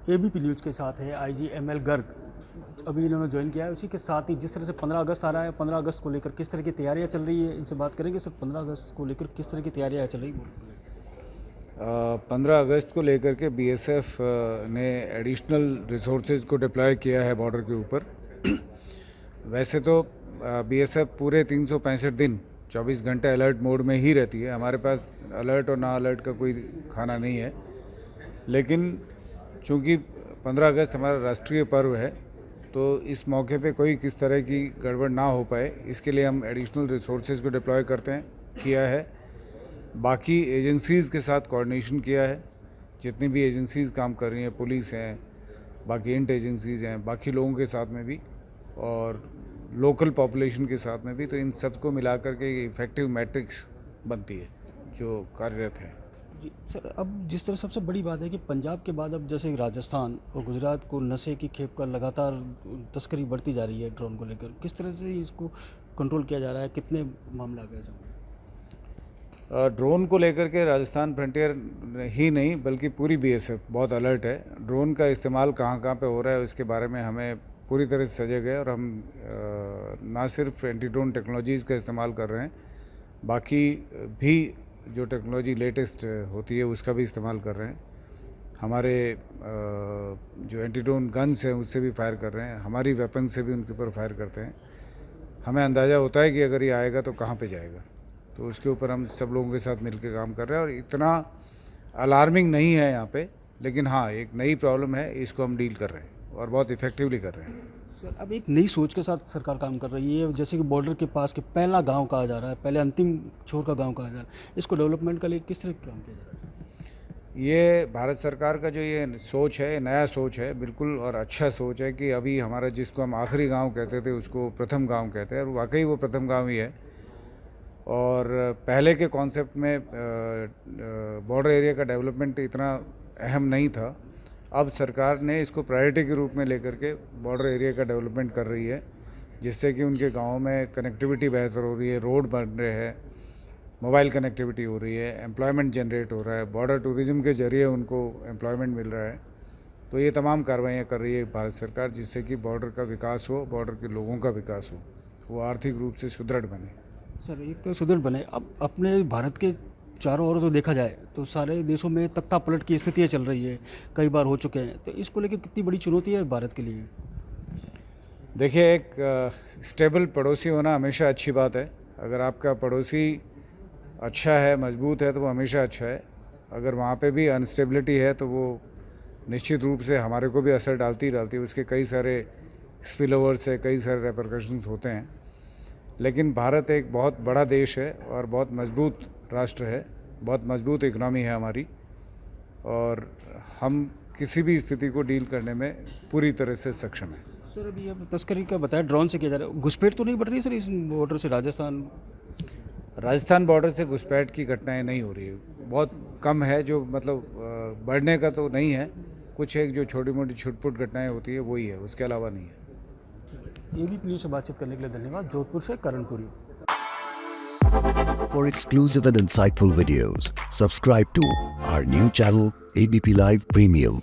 ABP news के साथ है आईजी एमएल गर्ग। अभी इन्होंने ज्वाइन किया है। उसी के साथ ही जिस तरह से 15 अगस्त आ रहा है, 15 अगस्त को लेकर किस तरह की तैयारियां चल रही है, इनसे बात करेंगे। सर, 15 अगस्त को लेकर किस तरह की तैयारियां चल रही है? 15 अगस्त को लेकर के बीएसएफ ने एडिशनल रिसोर्सेज को डिप्लॉय किया है बॉर्डर के ऊपर। वैसे तो बीएसएफ पूरे 365 दिन 24 घंटे अलर्ट मोड में ही रहती है। हमारे पास अलर्ट और ना अलर्ट का कोई खाना नहीं है, लेकिन चूँकि 15 अगस्त हमारा राष्ट्रीय पर्व है, तो इस मौके पे कोई किस तरह की गड़बड़ ना हो पाए, इसके लिए हम एडिशनल रिसोर्सेज को डिप्लॉय किया है। बाकी एजेंसीज़ के साथ कोऑर्डिनेशन किया है। जितनी भी एजेंसीज़ काम कर रही हैं, पुलिस हैं, बाकी इंट एजेंसीज़ हैं, बाकी लोगों के साथ में भी और लोकल पॉपुलेशन के साथ में भी, तो इन सबको मिला करके इफेक्टिव मैट्रिक्स बनती है जो कार्यरत है। जी सर, अब जिस तरह सबसे बड़ी बात है कि पंजाब के बाद अब जैसे राजस्थान और गुजरात को नशे की खेप का लगातार तस्करी बढ़ती जा रही है ड्रोन को लेकर, किस तरह से इसको कंट्रोल किया जा रहा है, कितने मामला गए सब? ड्रोन को लेकर के राजस्थान फ्रंटियर ही नहीं बल्कि पूरी बीएसएफ बहुत अलर्ट है। ड्रोन का इस्तेमाल कहाँ कहाँ पे हो रहा है इसके बारे में हमें पूरी तरह से सजग है और हम ना सिर्फ एंटी ड्रोन टेक्नोलॉजीज़ का इस्तेमाल कर रहे हैं, बाकी भी जो टेक्नोलॉजी लेटेस्ट होती है उसका भी इस्तेमाल कर रहे हैं। हमारे जो एंटी ड्रोन गन्स हैं उससे भी फायर कर रहे हैं, हमारी वेपन से भी उनके ऊपर फायर करते हैं। हमें अंदाज़ा होता है कि अगर ये आएगा तो कहाँ पे जाएगा, तो उसके ऊपर हम सब लोगों के साथ मिलकर काम कर रहे हैं। और इतना अलार्मिंग नहीं है यहाँ पे, लेकिन हाँ एक नई प्रॉब्लम है, इसको हम डील कर रहे हैं और बहुत इफेक्टिवली कर रहे हैं। सर, अब एक नई सोच के साथ सरकार काम कर रही है। जैसे कि बॉर्डर के पास के पहला गांव कहा जा रहा है, पहले अंतिम छोर का गांव कहा जा रहा है, इसको डेवलपमेंट के लिए किस तरह काम किया जा रहा है? ये भारत सरकार का जो ये सोच है, नया सोच है बिल्कुल, और अच्छा सोच है कि अभी हमारा जिसको हम आखिरी गांव कहते थे उसको प्रथम गांव कहते हैं, और वाकई वो प्रथम गांव ही है। और पहले के कॉन्सेप्ट में बॉर्डर एरिया का डेवलपमेंट इतना अहम नहीं था। अब सरकार ने इसको प्रायोरिटी के रूप में लेकर के बॉर्डर एरिया का डेवलपमेंट कर रही है, जिससे कि उनके गाँव में कनेक्टिविटी बेहतर हो रही है, रोड बन रहे हैं, मोबाइल कनेक्टिविटी हो रही है, एम्प्लॉयमेंट जनरेट हो रहा है, बॉर्डर टूरिज्म के जरिए उनको एम्प्लॉयमेंट मिल रहा है। तो ये तमाम कार्रवाइयाँ कर रही है भारत सरकार, जिससे कि बॉर्डर का विकास हो, बॉर्डर के लोगों का विकास हो, वो आर्थिक रूप से सुदृढ़ बने। सर, एक तो सुदृढ़ बने। अब अपने भारत के चारों ओर तो देखा जाए तो सारे देशों में तख्ता पलट की स्थितियाँ चल रही है, कई बार हो चुके हैं, तो इसको लेकर कितनी बड़ी चुनौती है भारत के लिए? देखिए, एक स्टेबल पड़ोसी होना हमेशा अच्छी बात है। अगर आपका पड़ोसी अच्छा है, मजबूत है, तो वो हमेशा अच्छा है। अगर वहाँ पे भी अनस्टेबिलिटी है तो वो निश्चित रूप से हमारे को भी असर डालती है। उसके कई सारे स्पिल ओवर्स है, कई सारे रेपरकशंस होते हैं। लेकिन भारत एक बहुत बड़ा देश है और बहुत मजबूत राष्ट्र है, बहुत मजबूत इकनॉमी है हमारी, और हम किसी भी स्थिति को डील करने में पूरी तरह से सक्षम है। सर, अभी अब तस्करी का बताया, ड्रोन से किया जा रहा है, घुसपैठ तो नहीं बढ़ रही सर इस बॉर्डर से? राजस्थान बॉर्डर से घुसपैठ की घटनाएं नहीं हो रही है, बहुत कम है। जो मतलब बढ़ने का तो नहीं है, कुछ एक जो छोटी मोटी छुटपुट घटनाएं होती है वही है, उसके अलावा नहीं है। एबीपी न्यूज़ से बातचीत करने के लिए धन्यवाद। जोधपुर से Karanpuri. For exclusive and insightful videos, subscribe to our new channel ABP Live Premium.